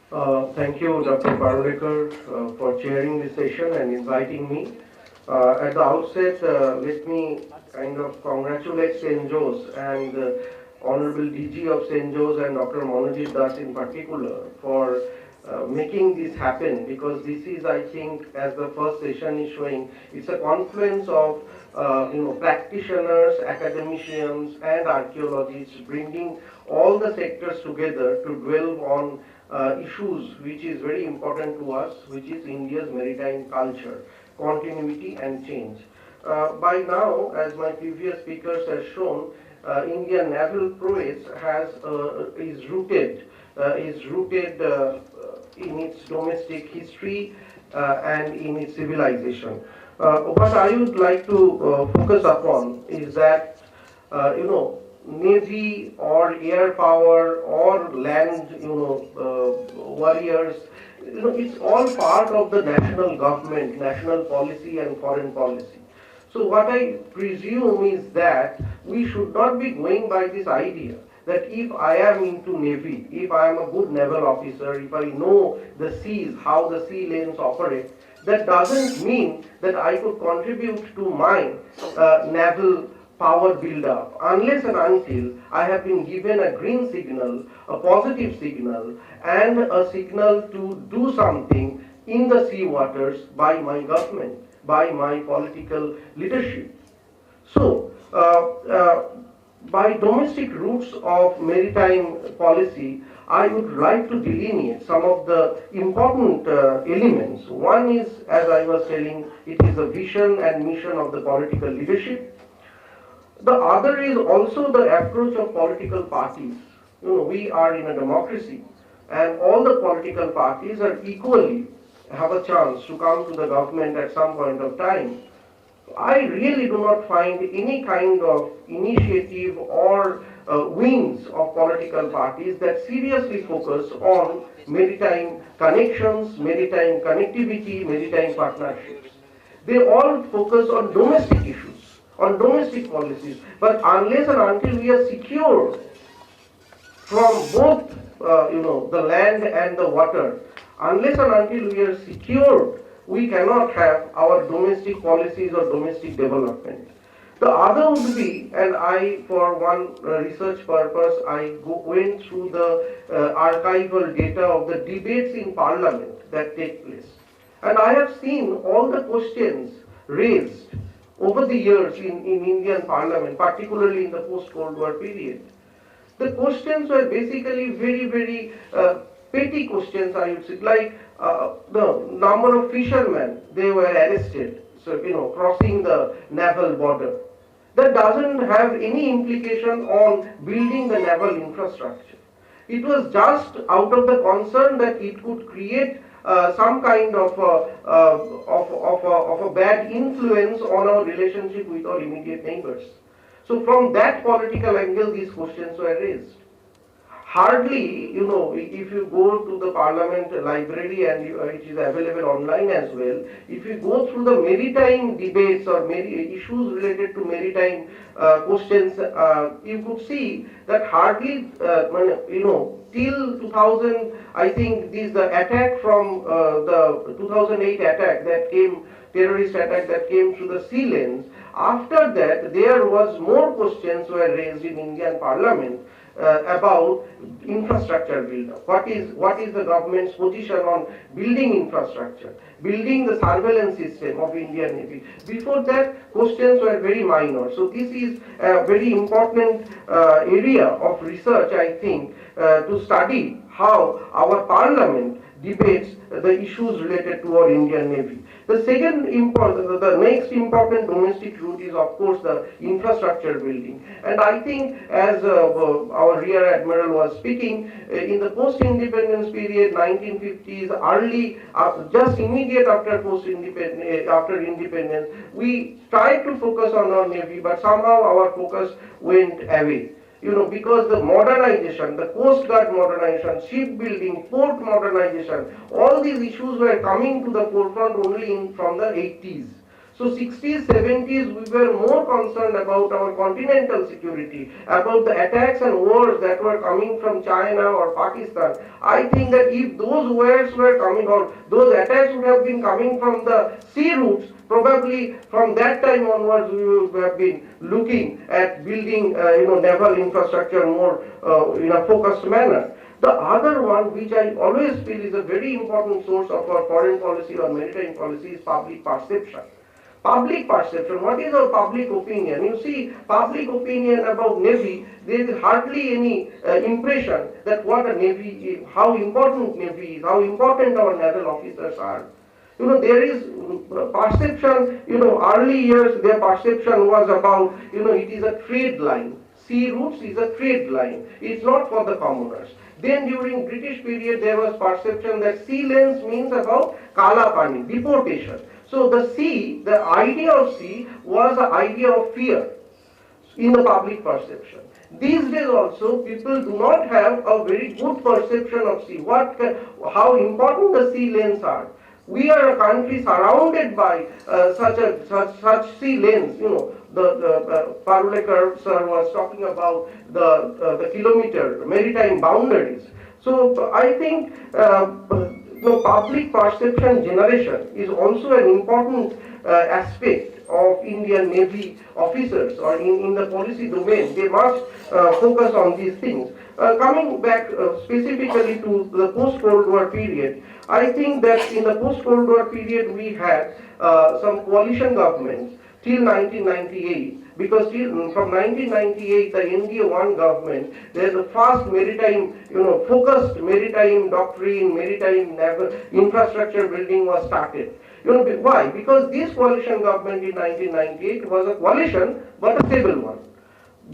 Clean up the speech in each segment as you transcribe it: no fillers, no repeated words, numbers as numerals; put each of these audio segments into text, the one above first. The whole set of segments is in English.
Thank you, Dr. Parulekar, for chairing this session and inviting me. At the outset, let me kind of congratulate St. Joe's and Honorable DG of St. Joe's and Dr. Monojit Das in particular for making this happen, because this is, I think, as the first session is showing, it's a confluence of practitioners, academicians, and archaeologists bringing all the sectors together to dwell on issues which is very important to us, which is India's maritime culture, continuity and change. By now, as my previous speakers have shown, Indian naval prowess is rooted in its domestic history and in its civilization. What I would like to focus upon is that navy or air power or land warriors, it's all part of the national government, national policy and foreign policy. So what I presume is that we should not be going by this idea that if I am into navy, if I am a good naval officer, if I know the seas, how the sea lanes operate, that doesn't mean that I could contribute to my naval power build up unless and until I have been given a green signal, a positive signal, and a signal to do something in the sea waters by my government, by my political leadership. So, by domestic roots of maritime policy, I would like to delineate some of the important elements. One is, as I was telling, it is the vision and mission of the political leadership. The other is also the approach of political parties. We are in a democracy, and all the political parties are equally have a chance to come to the government at some point of time. I really do not find any kind of initiative or wings of political parties that seriously focus on maritime connections, maritime connectivity, maritime partnerships. They all focus on domestic issues, on domestic policies. But unless and until we are secure from both, the land and the water, unless and until we are secured, we cannot have our domestic policies or domestic development. The other would be, and I, for one research purpose, went through the archival data of the debates in parliament that take place. And I have seen all the questions raised over the years in Indian parliament, particularly in the post-Cold War period. The questions were basically very petty questions, I would say, like the number of fishermen they were arrested, so crossing the naval border. That doesn't have any implication on building the naval infrastructure. It was just out of the concern that it could create some kind of a bad influence on our relationship with our immediate neighbors. So from that political angle, these questions were raised. Hardly, if you go to the parliament library, and it is available online as well, if you go through the maritime debates or issues related to maritime questions, you could see that hardly, till 2000, I think this the attack from the 2008 attack that came, terrorist attack that came through the sea lanes. After that, there was more questions were raised in Indian parliament about infrastructure build-up. What is the government's position on building infrastructure, building the surveillance system of Indian Navy? Before that, questions were very minor. So this is a very important area of research, I think, to study how our parliament debates the issues related to our Indian Navy. The next important domestic route is, of course, the infrastructure building. And I think, as our Rear Admiral was speaking, in the post-independence period, 1950s, early, just immediate after after independence, we tried to focus on our Navy, but somehow our focus went away. Because the modernization, the Coast Guard modernization, shipbuilding, port modernization, all these issues were coming to the forefront only from the 80s. So 60s, 70s, we were more concerned about our continental security, about the attacks and wars that were coming from China or Pakistan. I think that if those wars were coming, or those attacks would have been coming from the sea routes, probably from that time onwards we would have been looking at building naval infrastructure more in a focused manner. The other one, which I always feel is a very important source of our foreign policy or maritime policy, is public perception. Public perception, what is our public opinion? You see, public opinion about Navy, there is hardly any impression that what a Navy is, how important Navy is, how important our naval officers are. There is perception, early years their perception was about, it is a trade line. Sea routes is a trade line. It's not for the commoners. Then during British period, there was perception that sea lanes means about Kala Pani, deportation. So the sea, the idea of sea was the idea of fear in the public perception. These days also, people do not have a very good perception of sea, how important the sea lanes are. We are a country surrounded by such sea lanes. The Parulekar sir was talking about the kilometer maritime boundaries. So I think public perception generation is also an important aspect of Indian Navy officers, or in the policy domain. They must focus on these things. Coming back specifically to the post-Cold War period, I think that in the post-Cold War period we had some coalition governments till 1998, because from 1998 the NDA-1 government, there is a fast maritime, focused maritime doctrine, maritime naval infrastructure building was started. Why? Because this coalition government in 1998 was a coalition but a stable one.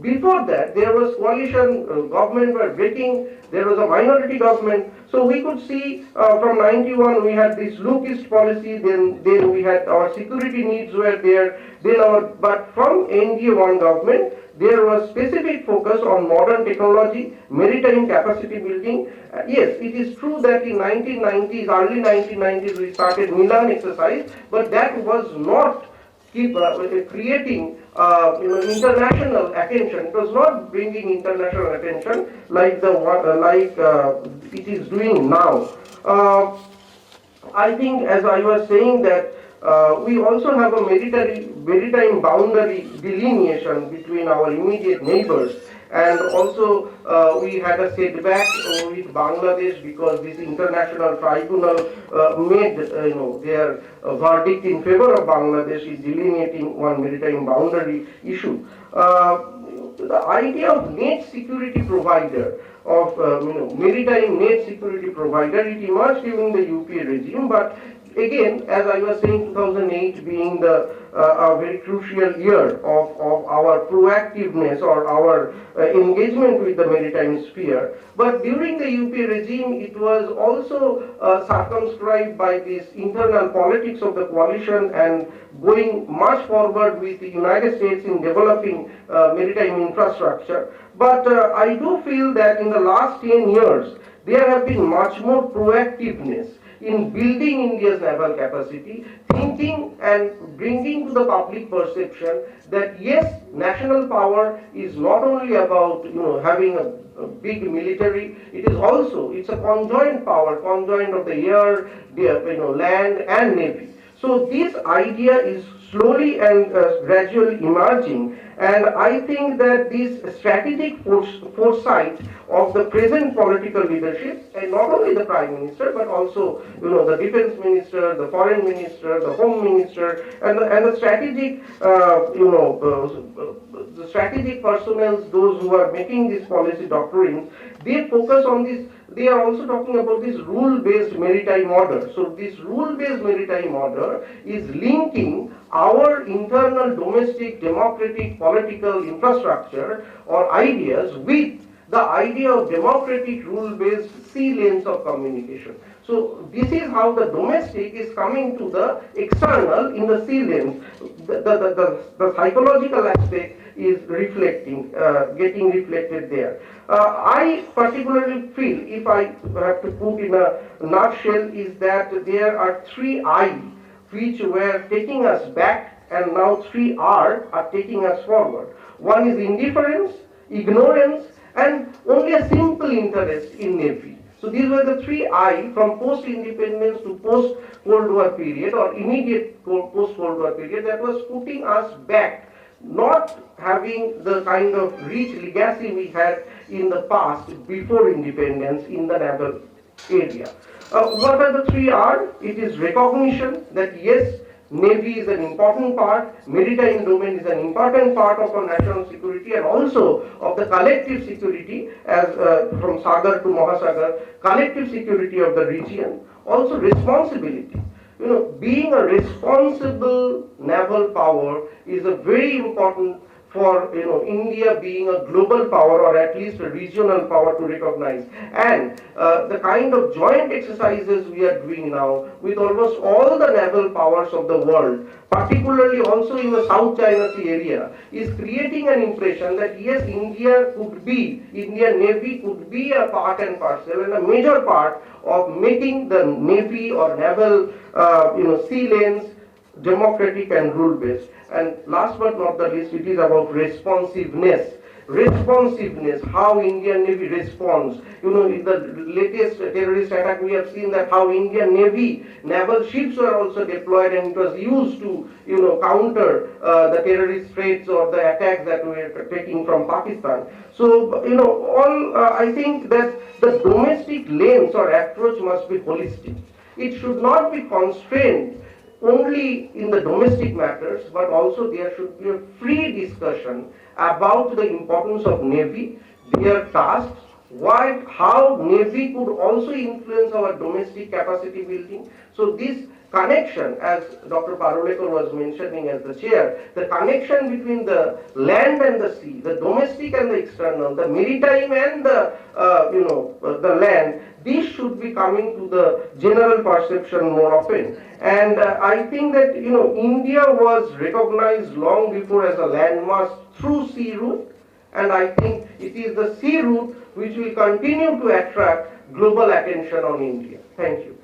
Before that, there was coalition government were breaking, there was a minority government. So we could see from 91 we had this low-cost policy, then we had our security needs were there, but from NDA-1 government, there was specific focus on modern technology, maritime capacity building. Yes, it is true that in 1990s, early 1990s, we started Milan exercise, but that was not creating international attention. It was not bringing international attention like it is doing now. I think, as I was saying, that we also have a maritime boundary delineation between our immediate neighbors, and also we had a setback with Bangladesh because this international tribunal made their verdict in favor of Bangladesh is delineating one maritime boundary issue. The idea of net security provider, of maritime net security provider, it emerged during the UPA regime, but again, as I was saying, 2008 being a very crucial year of our proactiveness or our engagement with the maritime sphere. But during the UPA regime, it was also circumscribed by this internal politics of the coalition and going much forward with the United States in developing maritime infrastructure. But I do feel that in the last 10 years, there have been much more proactiveness in building India's naval capacity, thinking and bringing to the public perception that yes, national power is not only about having a big military, it is also, it's a conjoint power, conjoint of the air, land and navy. So this idea is slowly and gradually emerging, and I think that this strategic foresight of the present political leadership, and not only the Prime Minister, but also the Defense Minister, the Foreign Minister, the Home Minister, and the strategic the strategic personnel, those who are making these policy doctrines, they focus on this. They are also talking about this rule-based maritime order. So this rule-based maritime order is linking our internal domestic democratic political infrastructure or ideas with the idea of democratic rule-based sea lanes of communication. So this is how the domestic is coming to the external in the sea lanes. The psychological aspect is reflecting, getting reflected there. I particularly feel, if I have to put in a nutshell, is that there are three I which were taking us back, and now 3R are taking us forward. One is indifference, ignorance, and only a simple interest in Navy. So these were the 3I from post-independence to post-Cold War period or immediate post-Cold War period that was putting us back, not having the kind of rich legacy we had in the past before independence in the naval area. What are the 3R? It is recognition that yes, Navy is an important part, maritime domain is an important part of our national security and also of the collective security as from Sagar to Mahasagar, collective security of the region. Also responsibility. Being a responsible naval power is a very important for India being a global power or at least a regional power to recognize. And the kind of joint exercises we are doing now with almost all the naval powers of the world, particularly also in the South China Sea area, is creating an impression that yes, Indian Navy could be a part and parcel and a major part of making the Navy or naval sea lanes democratic and rule-based. And last but not the least, it is about responsiveness. Responsiveness, how Indian Navy responds. In the latest terrorist attack, we have seen that how Indian Navy naval ships were also deployed and it was used to, counter the terrorist threats or the attacks that we were taking from Pakistan. So, I think that the domestic lens or approach must be holistic. It should not be constrained only in the domestic matters, but also there should be a free discussion about the importance of Navy, their tasks, how Navy could also influence our domestic capacity building. So this connection, as Dr. Parulekar was mentioning as the chair, the connection between the land and the sea, the domestic and the external, the maritime and the land, this should be coming to the general perception more often. And I think that India was recognized long before as a landmass through sea route, and I think it is the sea route which will continue to attract global attention on India. Thank you.